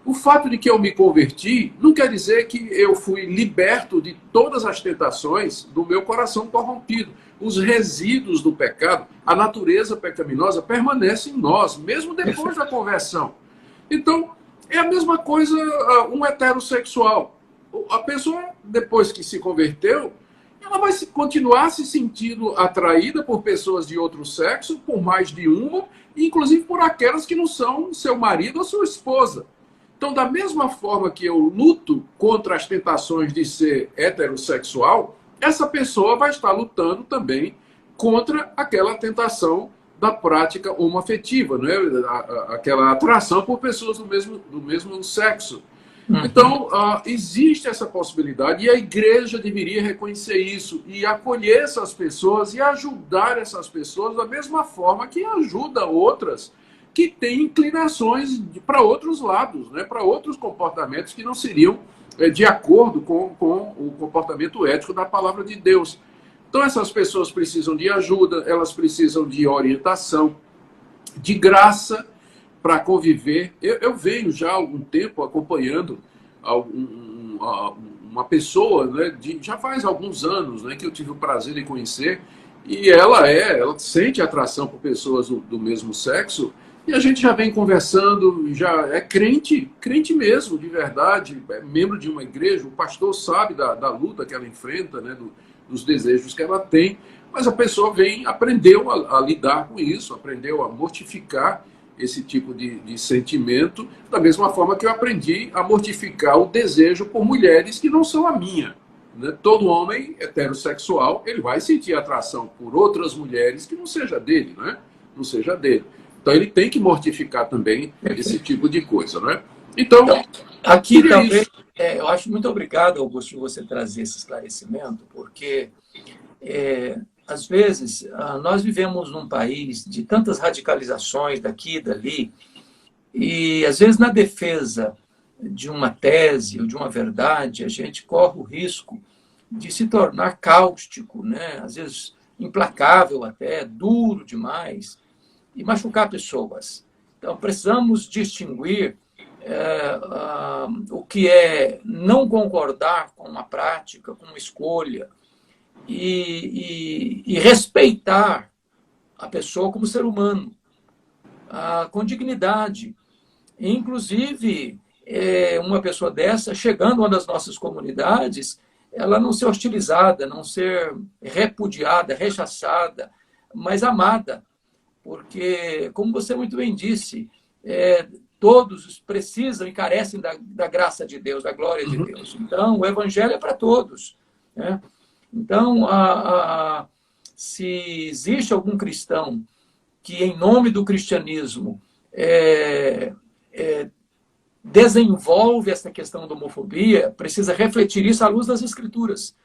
Speaker 1: O fato de que eu me converti não quer dizer que eu fui liberto de todas as tentações do meu coração corrompido. Os resíduos do pecado, a natureza pecaminosa permanece em nós, mesmo depois da conversão. Então, é a mesma coisa um heterossexual. A pessoa, depois que se converteu, ela vai continuar se sentindo atraída por pessoas de outro sexo, por mais de uma, inclusive por aquelas que não são seu marido ou sua esposa. Então, da mesma forma que eu luto contra as tentações de ser heterossexual, essa pessoa vai estar lutando também contra aquela tentação da prática homoafetiva, né? Aquela atração por pessoas do mesmo sexo. Então, existe essa possibilidade e a igreja deveria reconhecer isso e acolher essas pessoas e ajudar essas pessoas da mesma forma que ajuda outras que têm inclinações para outros lados, né, para outros comportamentos que não seriam de acordo com o comportamento ético da palavra de Deus. Então, essas pessoas precisam de ajuda, elas precisam de orientação, de graça, para conviver. Eu venho já há algum tempo acompanhando uma pessoa, né, já faz alguns anos, né, que eu tive o prazer de conhecer, e ela sente atração por pessoas do mesmo sexo, e a gente já vem conversando, já é crente mesmo, de verdade, é membro de uma igreja, o pastor sabe da luta que ela enfrenta, né, dos desejos que ela tem, mas a pessoa aprendeu a lidar com isso, aprendeu a mortificar esse tipo de sentimento, da mesma forma que eu aprendi a mortificar o desejo por mulheres que não são a minha. Né? Todo homem heterossexual, ele vai sentir atração por outras mulheres que não seja dele, né? Não seja dele. Então ele tem que mortificar também esse tipo de coisa, né? Então
Speaker 2: aqui talvez, eu acho muito obrigado, Augusto, por você trazer esse esclarecimento, porque às vezes, nós vivemos num país de tantas radicalizações daqui e dali, e às vezes na defesa de uma tese ou de uma verdade, a gente corre o risco de se tornar cáustico, né? Às vezes implacável até, duro demais, e machucar pessoas. Então, precisamos distinguir o que é não concordar com uma prática, com uma escolha, e respeitar a pessoa como ser humano, com dignidade. Inclusive, uma pessoa dessa, chegando a uma das nossas comunidades, ela não ser hostilizada, não ser repudiada, rechaçada, mas amada. Porque, como você muito bem disse, todos precisam e carecem da graça de Deus, da glória de Deus. Então, o evangelho é para todos, né? Então, se existe algum cristão que, em nome do cristianismo, desenvolve essa questão da homofobia, precisa refletir isso à luz das Escrituras.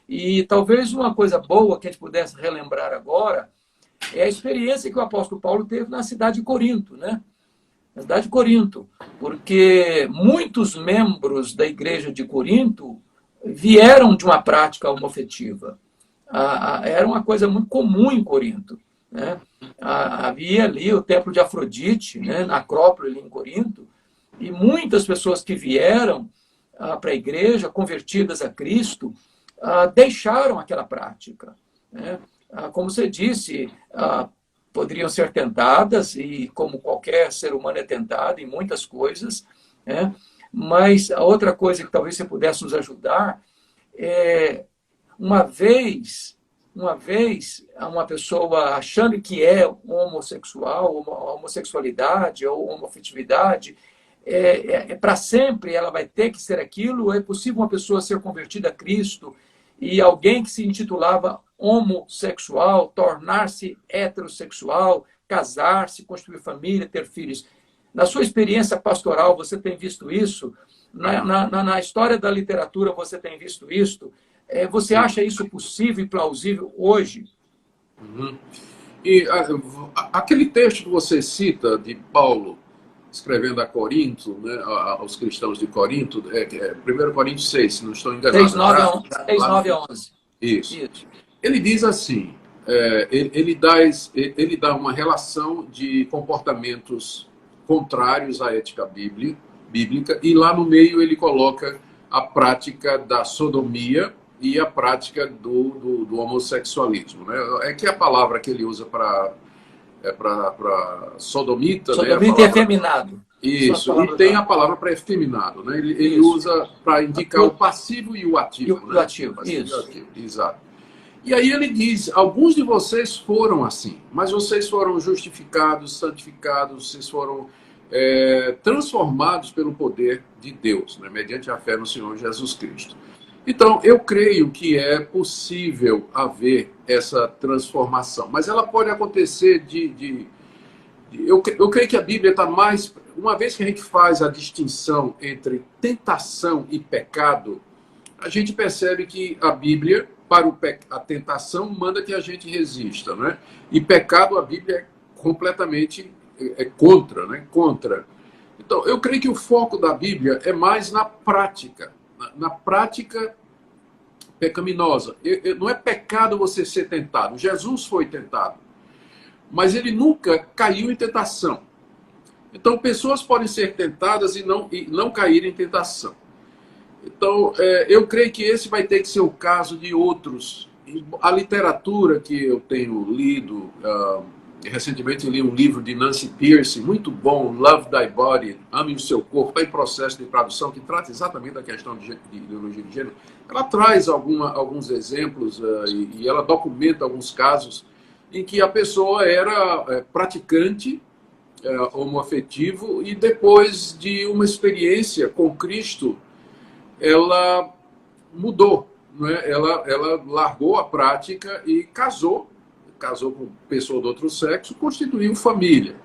Speaker 2: E talvez uma coisa boa que a gente pudesse relembrar agora é a experiência que o apóstolo Paulo teve na cidade de Corinto, né? Na cidade de Corinto, porque muitos membros da igreja de Corinto vieram de uma prática homoafetiva. Era uma coisa muito comum em Corinto, né? Havia ali o templo de Afrodite, né, na Acrópole, em Corinto, e muitas pessoas que vieram para a igreja, convertidas a Cristo, deixaram aquela prática, né? Como você disse, poderiam ser tentadas, e como qualquer ser humano é tentado em muitas coisas, né? Mas a outra coisa que talvez você pudesse nos ajudar é, uma vez uma pessoa achando que é homossexual, homossexualidade ou homoafetividade, para sempre ela vai ter que ser aquilo. É possível uma pessoa ser convertida a Cristo e alguém que se intitulava homossexual tornar-se heterossexual, casar-se, construir família, ter filhos. Na sua experiência pastoral, você tem visto isso? Na história da literatura, você tem visto isso? Você acha isso possível e plausível hoje?
Speaker 1: Uhum. E aquele texto que você cita de Paulo escrevendo a Corinto, né, aos cristãos de Corinto, 1 Coríntios 6, se não estou enganado.
Speaker 2: 6, 9 a 11.
Speaker 1: Isso. Ele diz assim, ele dá uma relação de comportamentos contrários à ética bíblica, e lá no meio ele coloca a prática da sodomia e a prática do homossexualismo. Né? É que a palavra que ele usa para sodomita...
Speaker 2: Sodomita, né? É efeminado.
Speaker 1: Isso, e tem a palavra para efeminado. Né? Ele usa para indicar o passivo e o ativo.
Speaker 2: O ativo,
Speaker 1: né?
Speaker 2: isso.
Speaker 1: Ativo, exato. E aí ele diz, alguns de vocês foram assim, mas vocês foram justificados, santificados, vocês foram transformados pelo poder de Deus, né? Mediante a fé no Senhor Jesus Cristo. Então, eu creio que é possível haver essa transformação, mas ela pode acontecer eu creio que a Bíblia está mais... Uma vez que a gente faz a distinção entre tentação e pecado, a gente percebe que a Bíblia, para a tentação, manda que a gente resista, né? E pecado, a Bíblia é completamente contra, né? Contra. Então, eu creio que o foco da Bíblia é mais na prática, na prática pecaminosa. Não é pecado você ser tentado. Jesus foi tentado, mas ele nunca caiu em tentação. Então, pessoas podem ser tentadas e não cair em tentação. Então, eu creio que esse vai ter que ser o caso de outros. A literatura que eu tenho lido, recentemente li um livro de Nancy Pearcey, muito bom, Love Thy Body, Ame o Seu Corpo, está em processo de tradução, que trata exatamente da questão de ideologia de gênero. Ela traz alguns exemplos e ela documenta alguns casos em que a pessoa era praticante homoafetivo e depois de uma experiência com Cristo, ela mudou, né? Ela largou a prática e casou com pessoa do outro sexo, constituiu família.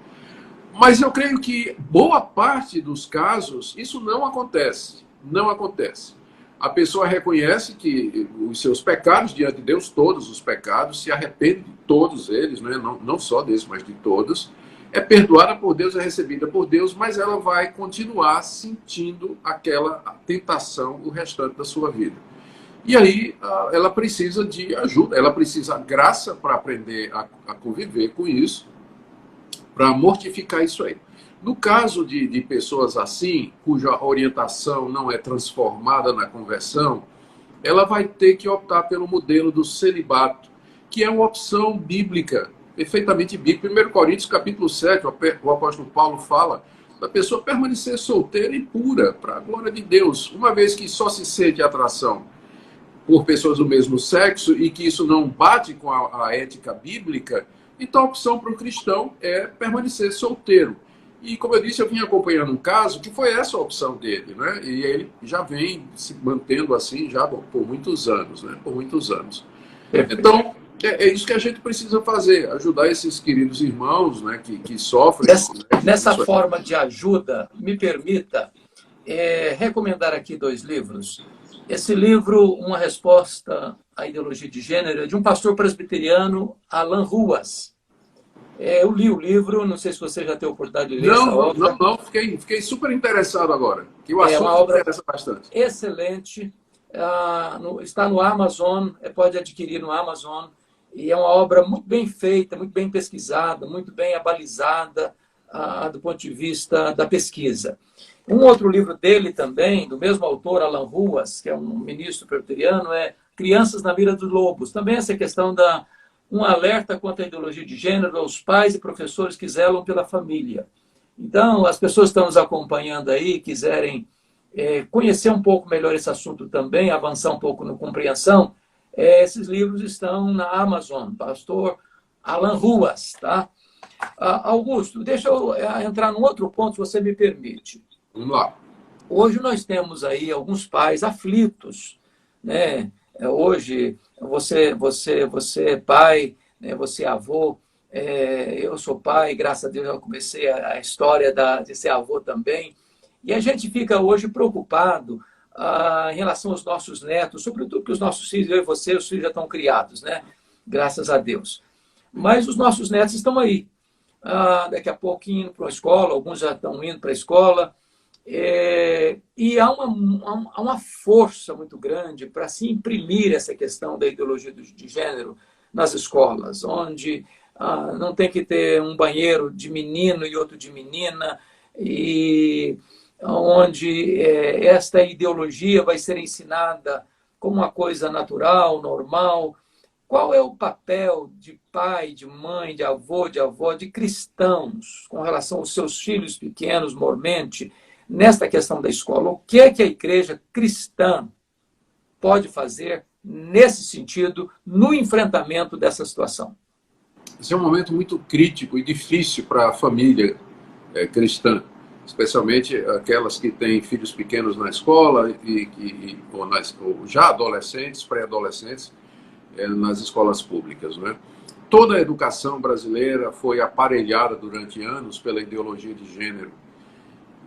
Speaker 1: Mas eu creio que boa parte dos casos isso não acontece. Não acontece. A pessoa reconhece que os seus pecados diante de Deus, todos os pecados, se arrepende de todos eles, né? Não só desse, mas de todos. É perdoada por Deus, é recebida por Deus, mas ela vai continuar sentindo aquela tentação o restante da sua vida. E aí ela precisa de ajuda, ela precisa de graça para aprender a conviver com isso, para mortificar isso aí. No caso de pessoas assim, cuja orientação não é transformada na conversão, ela vai ter que optar pelo modelo do celibato, que é uma opção bíblica, perfeitamente bíblica. 1 Coríntios capítulo 7, o apóstolo Paulo fala da pessoa permanecer solteira e pura, para a glória de Deus, uma vez que só se sente atração por pessoas do mesmo sexo e que isso não bate com a ética bíblica, então a opção para o cristão é permanecer solteiro. E como eu disse, eu vim acompanhando um caso que foi essa a opção dele, né? E ele já vem se mantendo assim já por muitos anos, né? Por muitos anos. Então, é isso que a gente precisa fazer, ajudar esses queridos irmãos, né, que sofrem.
Speaker 2: Nessa forma de ajuda, me permita recomendar aqui 2 livros. Esse livro, Uma Resposta à Ideologia de Gênero, é de um pastor presbiteriano, Alan Ruas. Eu li o livro, não sei se você já teve a oportunidade de ler essa obra.
Speaker 1: Não, fiquei super interessado agora, que o assunto uma obra interessa bastante.
Speaker 2: Excelente, está no Amazon, pode adquirir no Amazon. e é uma obra muito bem feita, muito bem pesquisada, muito bem abalizada do ponto de vista da pesquisa. Um outro livro dele também, do mesmo autor, Alan Ruas, que é um ministro presbiteriano, é Crianças na Mira dos Lobos. Também essa questão um alerta contra a ideologia de gênero aos pais e professores que zelam pela família. Então, as pessoas que estão nos acompanhando aí, quiserem conhecer um pouco melhor esse assunto também, avançar um pouco na compreensão, esses livros estão na Amazon, pastor Alan Ruas, tá? Augusto, deixa eu entrar num outro ponto, se você me permite.
Speaker 1: Vamos lá.
Speaker 2: Hoje nós temos aí alguns pais aflitos, né? Hoje você é pai, né? Você é avô, eu sou pai, graças a Deus eu comecei a história de ser avô também, e a gente fica hoje preocupado em relação aos nossos netos, sobretudo que os nossos filhos, eu e você, os filhos já estão criados, né? Graças a Deus. Mas os nossos netos estão aí. Daqui a pouco indo para a escola, alguns já estão indo para a escola, e há uma força muito grande para se imprimir essa questão da ideologia de gênero nas escolas, onde não tem que ter um banheiro de menino e outro de menina, e onde esta ideologia vai ser ensinada como uma coisa natural, normal. Qual é o papel de pai, de mãe, de avô, de avó, de cristãos com relação aos seus filhos pequenos, mormente, nesta questão da escola? O que é que a igreja cristã pode fazer nesse sentido, no enfrentamento dessa situação?
Speaker 1: Esse é um momento muito crítico e difícil para a família cristã, especialmente aquelas que têm filhos pequenos na escola ou já adolescentes, pré-adolescentes, nas escolas públicas, né? Toda a educação brasileira foi aparelhada durante anos pela ideologia de gênero.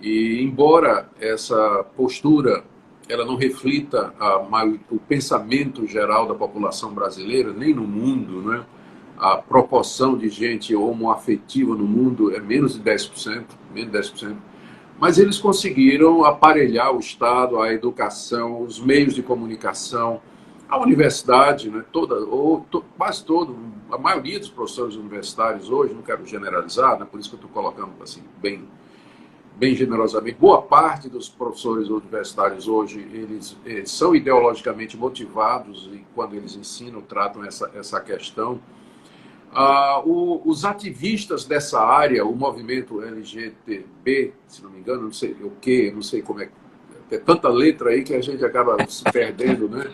Speaker 1: E embora essa postura ela não reflita o pensamento geral da população brasileira, nem no mundo, né? A proporção de gente homoafetiva no mundo é menos de 10%, menos de 10%. Mas eles conseguiram aparelhar o Estado, a educação, os meios de comunicação, a universidade, né, quase todo, a maioria dos professores universitários hoje, não quero generalizar, né, por isso que eu estou colocando assim, bem generosamente, boa parte dos professores universitários hoje, eles são ideologicamente motivados e quando eles ensinam, tratam essa questão. Os ativistas dessa área, o movimento LGTB, se não me engano, não sei o que, não sei como é, tem tanta letra aí que a gente acaba se perdendo, né?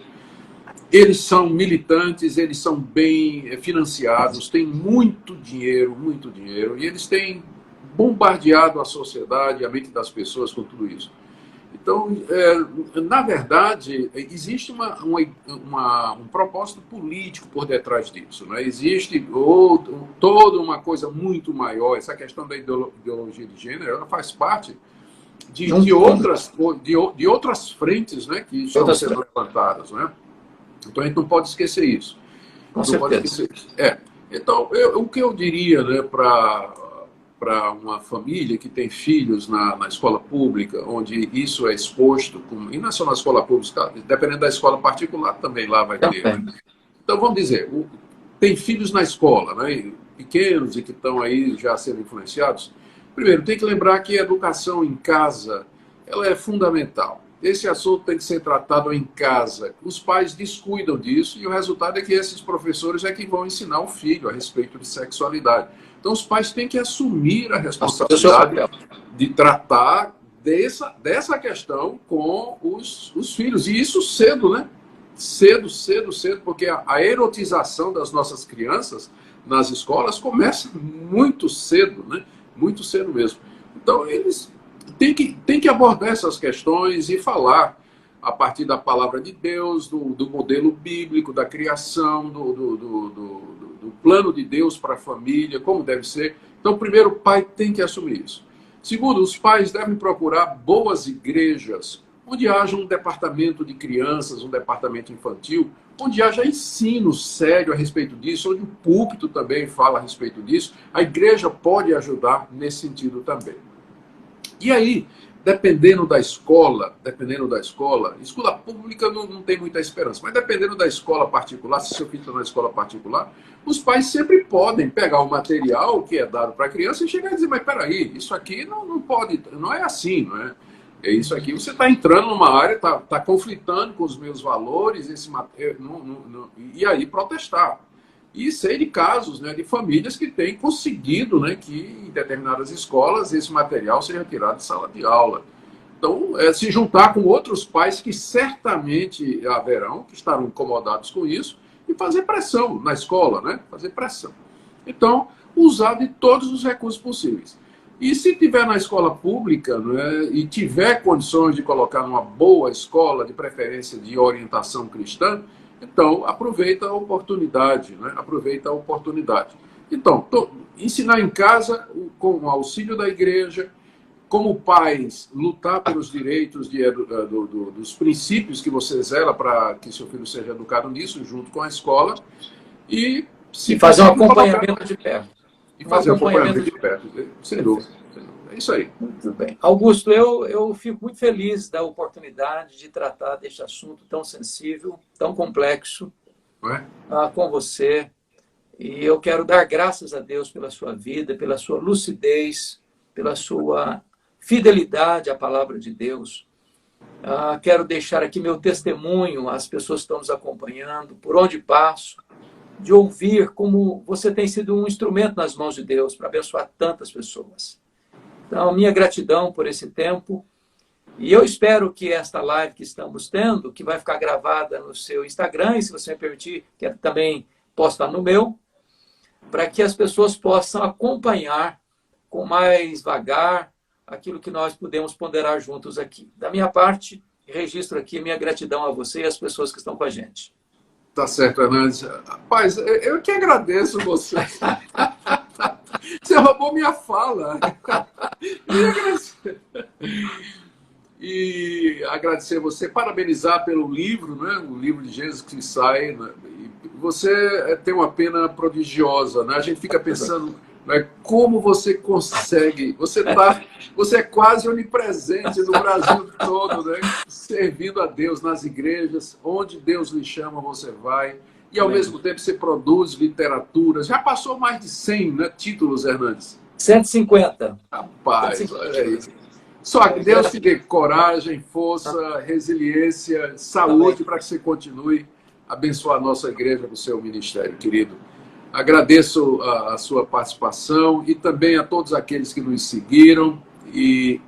Speaker 1: Eles são militantes, eles são bem financiados, têm muito dinheiro, e eles têm bombardeado a sociedade, a mente das pessoas com tudo isso. Então, na verdade, existe um propósito político por detrás disso, né? Existe toda uma coisa muito maior. Essa questão da ideologia de gênero, ela faz parte de outras frentes, né, que estão sendo levantadas, né? Então a gente não pode esquecer isso. Então, o que eu diria, né, para uma família que tem filhos na escola pública, onde isso é exposto, e não é só na escola pública, dependendo da escola particular, também lá vai ter. Né? Então, vamos dizer, tem filhos na escola, né, pequenos e que estão aí já sendo influenciados. Primeiro, tem que lembrar que a educação em casa ela é fundamental. Esse assunto tem que ser tratado em casa. Os pais descuidam disso e o resultado é que esses professores é que vão ensinar o filho a respeito de sexualidade. Então, os pais têm que assumir a responsabilidade de tratar dessa questão com os filhos. E isso cedo, né? Cedo, porque a erotização das nossas crianças nas escolas começa muito cedo, né? Muito cedo mesmo. Então, eles têm que abordar essas questões e falar a partir da palavra de Deus, do modelo bíblico, da criação, do plano de Deus para a família, como deve ser. Então, primeiro, o pai tem que assumir isso. Segundo, os pais devem procurar boas igrejas, onde haja um departamento de crianças, um departamento infantil, onde haja ensino sério a respeito disso, onde o púlpito também fala a respeito disso. A igreja pode ajudar nesse sentido também. E aí, dependendo da escola pública não tem muita esperança, mas dependendo da escola particular, se seu filho está na escola particular, os pais sempre podem pegar o material que é dado para a criança e chegar e dizer, mas peraí, isso aqui não pode, não é assim, não é? É isso aqui, você está entrando numa área, está conflitando com os meus valores, e aí protestar. E sei de casos, né, de famílias que têm conseguido, né, que em determinadas escolas esse material seja retirado de sala de aula. Então, se juntar com outros pais que certamente haverão, que estarão incomodados com isso, e fazer pressão na escola, né? Fazer pressão. Então, usar de todos os recursos possíveis. E se tiver na escola pública, né, e tiver condições de colocar numa boa escola, de preferência de orientação cristã, então aproveita a oportunidade, né? Aproveita a oportunidade. Então, ensinar em casa com o auxílio da igreja, como pais, lutar pelos direitos dos princípios que você zela para que seu filho seja educado nisso, junto com a escola, e se
Speaker 2: fazer um acompanhamento de perto.
Speaker 1: E fazer um acompanhamento de perto, sem dúvida. É isso aí.
Speaker 2: Muito bem. Augusto, eu fico muito feliz da oportunidade de tratar deste assunto tão sensível, tão complexo,
Speaker 1: não é?
Speaker 2: Com você. E eu quero dar graças a Deus pela sua vida, pela sua lucidez, pela sua fidelidade à palavra de Deus. Quero deixar aqui meu testemunho às pessoas que estão nos acompanhando, por onde passo, de ouvir como você tem sido um instrumento nas mãos de Deus para abençoar tantas pessoas. Então, minha gratidão por esse tempo. E eu espero que esta live que estamos tendo, que vai ficar gravada no seu Instagram, e se você me permitir, que também postar no meu, para que as pessoas possam acompanhar com mais vagar aquilo que nós podemos ponderar juntos aqui. Da minha parte, registro aqui minha gratidão a você e às pessoas que estão com a gente.
Speaker 1: Tá certo, Hernandes. Rapaz, eu que agradeço você. Você roubou minha fala. E agradecer você, parabenizar pelo livro, né? O livro de Gênesis que sai. Né? Você tem uma pena prodigiosa, né? A gente fica pensando, né, como você consegue. Você é quase onipresente no Brasil todo, né? Servindo a Deus nas igrejas, onde Deus lhe chama, você vai. E ao mesmo tempo você produz literatura. Já passou mais de 100, né, títulos, Hernandes?
Speaker 2: 150.
Speaker 1: Rapaz, 150. Olha aí. Só que Deus te dê coragem, força, resiliência, saúde para que você continue a abençoar a nossa igreja com o seu ministério, querido. Agradeço a sua participação e também a todos aqueles que nos seguiram. E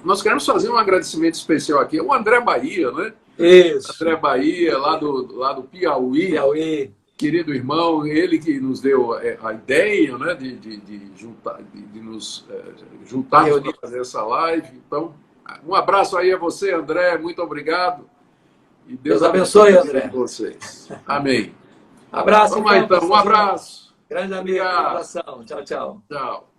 Speaker 1: nós queremos fazer um agradecimento especial aqui. O André Bahia, né?
Speaker 2: Isso.
Speaker 1: André Bahia, lá do Piauí.
Speaker 2: Piauí.
Speaker 1: Querido irmão, ele que nos deu a ideia, né, de nos juntarmos para fazer essa live. Então, um abraço aí a você, André. Muito obrigado. E
Speaker 2: Deus abençoe, André.
Speaker 1: Vocês. Amém.
Speaker 2: Abraço.
Speaker 1: Vamos lá, então. Um abraço.
Speaker 2: Grande amigo. Um abração. Tchau, tchau.
Speaker 1: Tchau.